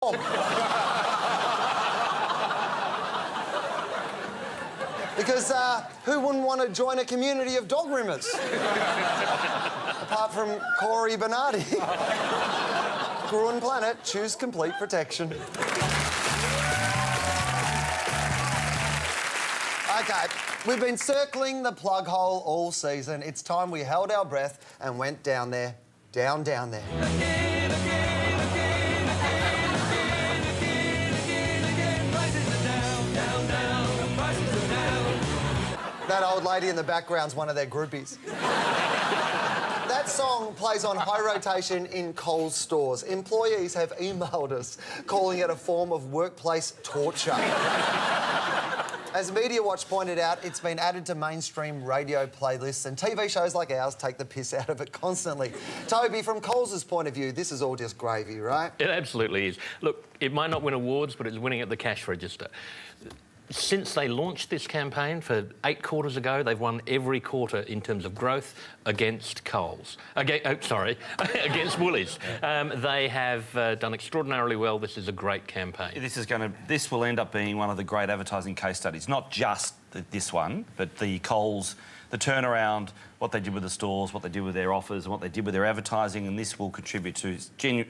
Because who wouldn't want to join a community of dog rimmers? Apart from Corey Bernardi. Gruen Planet, choose complete protection. OK, we've been circling the plug hole all season. It's time we held our breath and went down there. Down there. That old lady in the background's one of their groupies. That song plays on high rotation in Coles stores. Employees have emailed us calling it a form of workplace torture. As Media Watch pointed out, it's been added to mainstream radio playlists and TV shows like ours take the piss out of it constantly. Toby, from Coles' point of view, this is all just gravy, right? It absolutely is. Look, it might not win awards, but it's winning at the cash register. Since they launched this campaign for 8 quarters ago, they've won every quarter in terms of growth against Coles. Against Woolies. They have done extraordinarily well. This is a great campaign. This will end up being one of the great advertising case studies. Not just this one, but the Coles, the turnaround, what they did with the stores, what they did with their offers, and what they did with their advertising, and this will contribute to,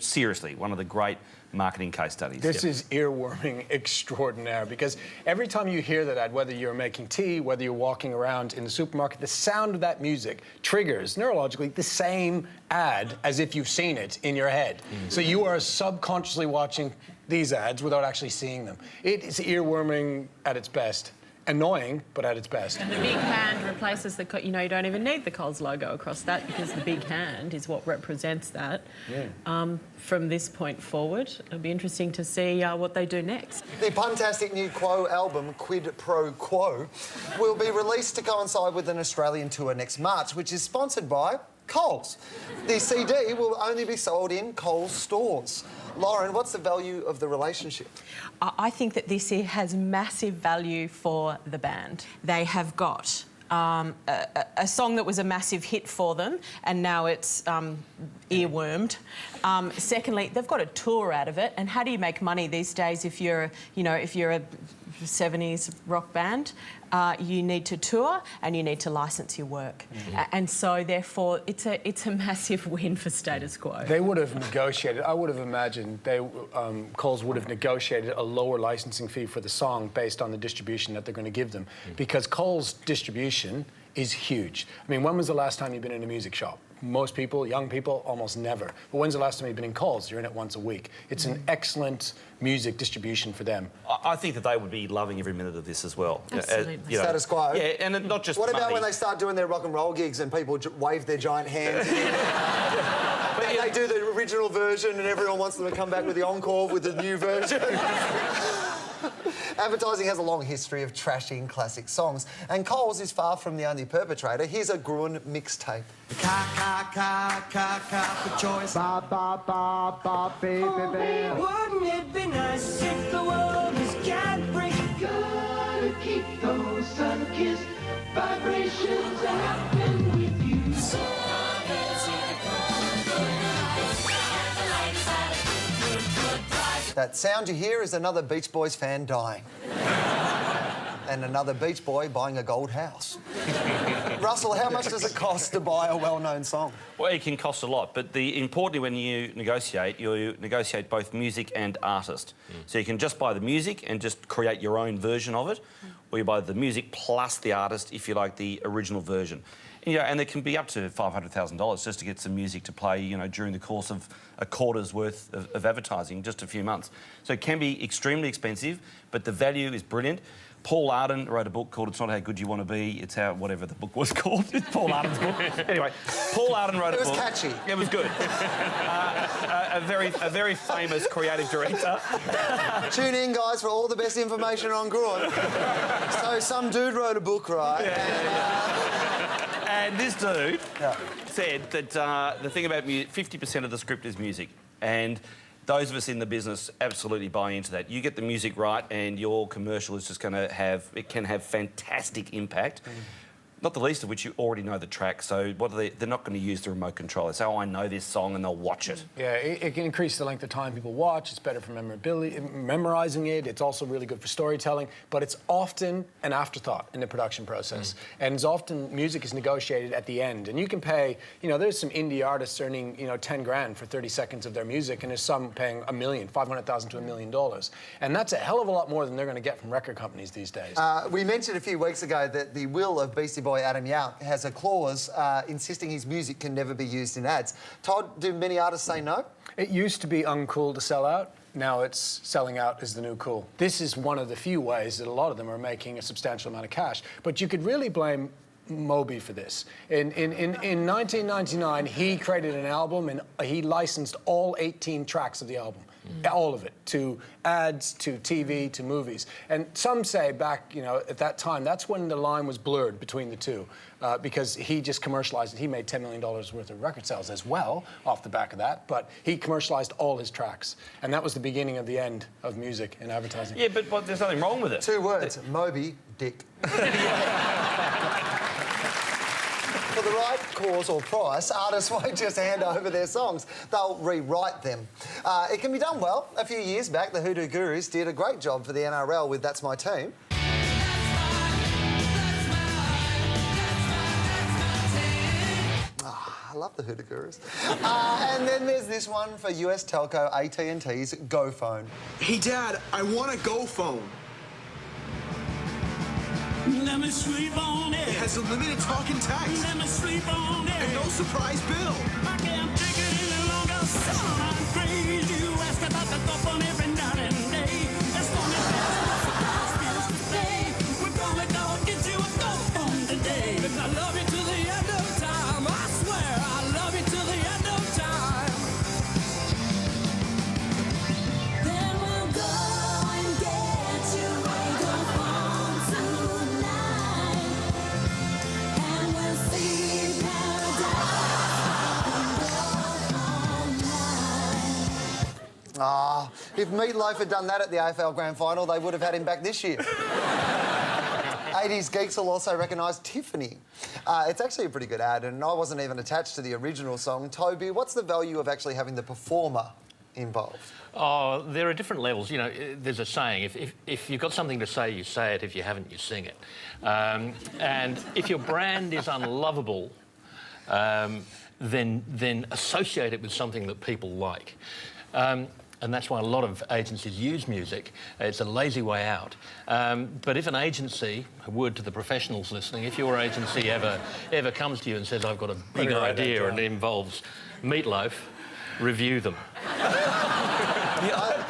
seriously, one of the great marketing case studies. This is earworming extraordinaire, because every time you hear that ad, whether you're making tea, whether you're walking around in the supermarket, the sound of that music triggers neurologically the same ad as if you've seen it in your head. So you are subconsciously watching these ads without actually seeing them. It is earworming at its best. Annoying, but at its best. And the big hand replaces the... you don't even need the Coles logo across that because the big hand is what represents that. Yeah. From this point forward, it'll be interesting to see what they do next. The puntastic new Quo album, Quid Pro Quo, will be released to coincide with an Australian tour next March, which is sponsored by Coles. The CD will only be sold in Coles stores. Lauren, what's the value of the relationship? I think that this has massive value for the band. They have got a song that was a massive hit for them, and now it's earwormed. Secondly, they've got a tour out of it, and how do you make money these days if you're, if you're a 70s rock band? You need to tour and you need to license your work. And so, therefore, it's a massive win for status quo. They would have negotiated, I would have imagined, Coles would have negotiated a lower licensing fee for the song based on the distribution that they're going to give them. Because Coles' distribution is huge. I mean, when was the last time you've been in a music shop? Most people, young people, almost never. But when's the last time you've been in Coles? You're in it once a week. It's an excellent music distribution for them. I think that they would be loving every minute of this as well. Absolutely. Status quo. Yeah, and not just What money. about when they start doing their rock and roll gigs and people wave their giant hands? And they do the original version and everyone wants them to come back with the encore with the new version. Advertising has a long history of trashing classic songs, and Coles is far from the only perpetrator. Here's a Gruen mixtape. For choice. Ba ba ba ba baby baby. Wouldn't it be nice if the world was cat-free? Gotta keep those sun-kissed vibrations happen with you. That sound you hear is another Beach Boys fan dying. And another Beach Boy buying a gold house. Russell, how much does it cost to buy a well-known song? Well, it can cost a lot, but importantly when you negotiate both music and artist. So you can just buy the music and just create your own version of it, or you buy the music plus the artist if you like the original version. And it can be up to $500,000 just to get some music to play, during the course of a quarter's worth of advertising, just a few months. So it can be extremely expensive, but the value is brilliant. Paul Arden wrote a book called It's Not How Good You Want to Be, It's How... whatever the book was called. It's Paul Arden's book. Anyway, Paul Arden wrote a book. It was catchy. It was good. A very famous creative director. Tune in, guys, for all the best information on Gruen. So some dude wrote a book, right? And this dude said that the thing about music, 50% of the script is music. And those of us in the business absolutely buy into that. You get the music right and your commercial is just going to have... it can have fantastic impact. Not the least of which you already know the track, so what are they're not going to use the remote control. They say, oh, I know this song, and they'll watch it. Yeah, it can increase the length of time people watch. It's better for memorizing it. It's also really good for storytelling, but it's often an afterthought in the production process. And it's often music is negotiated at the end. And you can pay, you know, there's some indie artists earning, you know, 10 grand for 30 seconds of their music, and there's some paying $1 million, $500,000 to $1 million. And that's a hell of a lot more than they're going to get from record companies these days. We mentioned a few weeks ago that the will of Beastie Boy Adam Yauch has a clause insisting his music can never be used in ads. Todd, do many artists say no? It used to be uncool to sell out. Now it's selling out is the new cool. This is one of the few ways that a lot of them are making a substantial amount of cash. But you could really blame Moby for this. In 1999, he created an album and he licensed all 18 tracks of the album. All of it, to ads, to TV, to movies. And some say back, you know, at that time, that's when the line was blurred between the two, because he just commercialized it. He made $10 million worth of record sales as well off the back of that, but he commercialized all his tracks. And that was the beginning of the end of music and advertising. Yeah, but there's nothing wrong with it. 2 words, Moby Dick. For the right cause or price, artists won't just hand over their songs, they'll rewrite them. It can be done well. A few years back, the Hoodoo Gurus did a great job for the NRL with That's My Team. I love the Hoodoo Gurus. And then there's this one for US telco AT&T's Go Phone. Hey, Dad, I want a Go phone. Let me sleep on it. It has unlimited talk and text. Let me sleep on it. And no surprise bill. I can't take it any longer, son. I'm crazy. You ask about the go phone every night and day. That's gonna bills to pay. We're gonna go get you a go phone today. Because I love you to the end of time. I swear I love you to the end of time. Then we'll go and get you a go phone tonight. And we'll see paradise If Meatloaf had done that at the AFL Grand Final, they would have had him back this year. 80s geeks will also recognise Tiffany. It's actually a pretty good ad, and I wasn't even attached to the original song. Toby, what's the value of actually having the performer involved? Oh, there are different levels. You know, there's a saying, if you've got something to say, you say it. If you haven't, you sing it. And if your brand is unlovable, then associate it with something that people like. And that's why a lot of agencies use music. It's a lazy way out. But if an agency, a word to the professionals listening, if your agency ever comes to you and says, I've got a big idea and it involves Meatloaf, review them.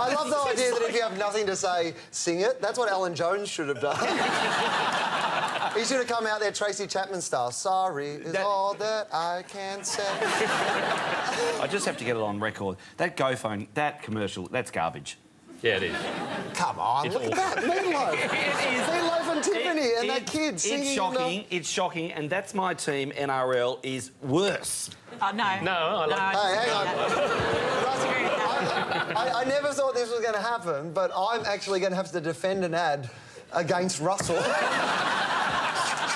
I love the idea that if you have nothing to say, sing it. That's what Alan Jones should have done. He should have come out there Tracy Chapman style. Sorry is all that I can say. I just have to get it on record. That Go phone, that commercial, that's garbage. Yeah, it is. Come on, It's look at that. Meatloaf. Meatloaf and Tiffany and that kid singing. It's shocking, it's shocking, and That's My Team, NRL, is worse. No. No, I like Hey, hang on. I never thought this was going to happen, but I'm actually going to have to defend an ad against Russell.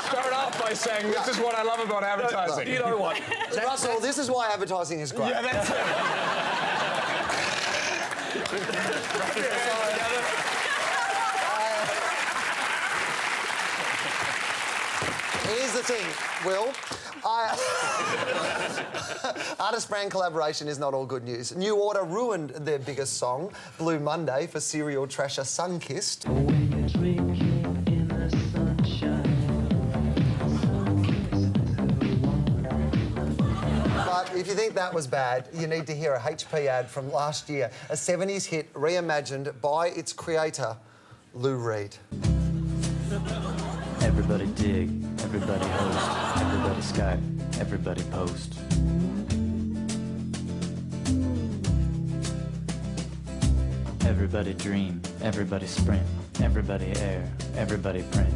Start off by saying, this is what I love about advertising. You know what? Russell, this is why advertising is great. Yeah, that's it. Here's the thing, Will. Artist brand collaboration is not all good news. New Order ruined their biggest song, Blue Monday, for serial trasher Sunkissed. when you're drinking in the sunshine. But if you think that was bad, you need to hear a HP ad from last year, a 70s hit reimagined by its creator, Lou Reed. Everybody dig, everybody host, everybody Skype, everybody post. Everybody dream, everybody sprint, everybody air, everybody print.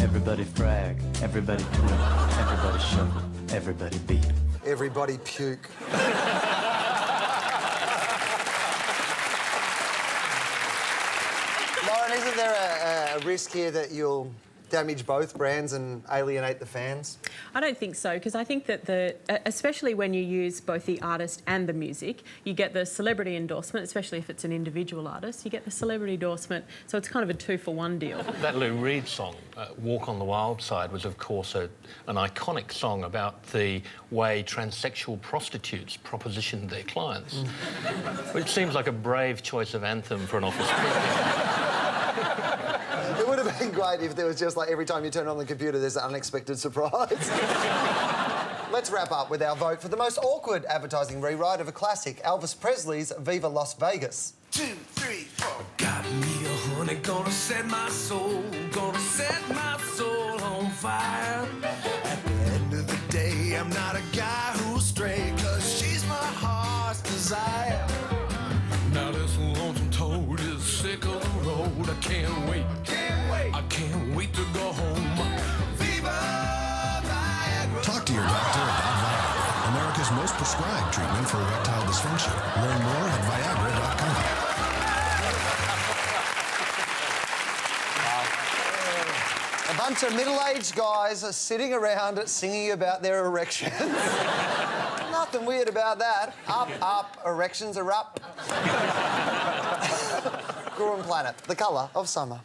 Everybody frag, everybody tweet, everybody show, everybody beat. Everybody puke. Lauren, isn't there a risk here that you'll damage both brands and alienate the fans? I don't think so, because I think that especially when you use both the artist and the music, you get the celebrity endorsement, especially if it's an individual artist, you get the celebrity endorsement, so it's kind of a 2-for-1 deal. That Lou Reed song, Walk on the Wild Side, was of course an iconic song about the way transsexual prostitutes propositioned their clients. Which seems like a brave choice of anthem for an office period. It would have been great if there was just like every time you turn on the computer, there's an unexpected surprise. Let's wrap up with our vote for the most awkward advertising rewrite of a classic, Elvis Presley's Viva Las Vegas. 2, 3, 4. Got me a honey, gonna set my soul on fire. At the end of the day, I'm not a guy who's stray, 'cause she's my heart's desire. Now this lonesome toad is sick of the road. I can't wait. I can't wait to go home. Viva Viagra. Talk to your doctor about Viagra, America's most prescribed treatment for erectile dysfunction. Learn more at Viagra.com. A bunch of middle-aged guys are sitting around singing about their erections. Nothing weird about that. Up, up, erections are up. Gruen Planet, the colour of summer.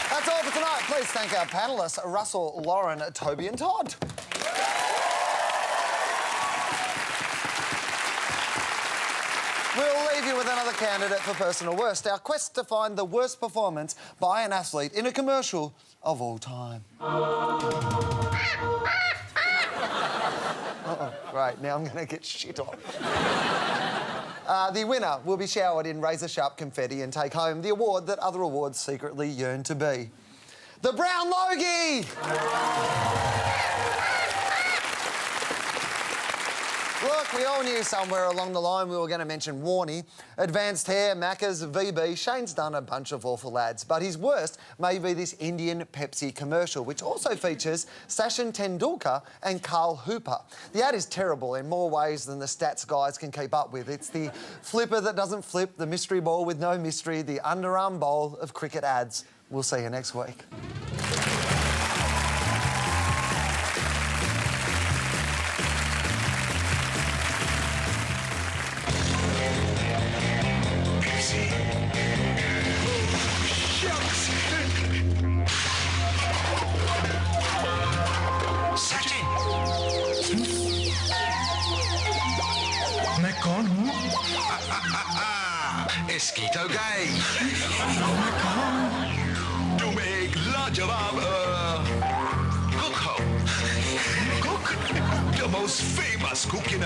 That's all for tonight. Please thank our panellists, Russell, Lauren, Toby and Todd. We'll leave you with another candidate for personal worst. Our quest to find the worst performance by an athlete in a commercial of all time. Uh-oh, right, now I'm going to get shit on. The winner will be showered in razor-sharp confetti and take home the award that other awards secretly yearn to be. The Brown Logie! Look, we all knew somewhere along the line we were going to mention Warnie. Advanced Hair, Macca's, VB. Shane's done a bunch of awful ads, but his worst may be this Indian Pepsi commercial, which also features Sachin Tendulkar and Carl Hooper. The ad is terrible in more ways than the stats guys can keep up with. It's the flipper that doesn't flip, the mystery ball with no mystery, the underarm bowl of cricket ads. We'll see you next week. मैं कौन हूँ? Esquito gay. तुम एक लाजवाब cook हो. Cook? The most famous cook in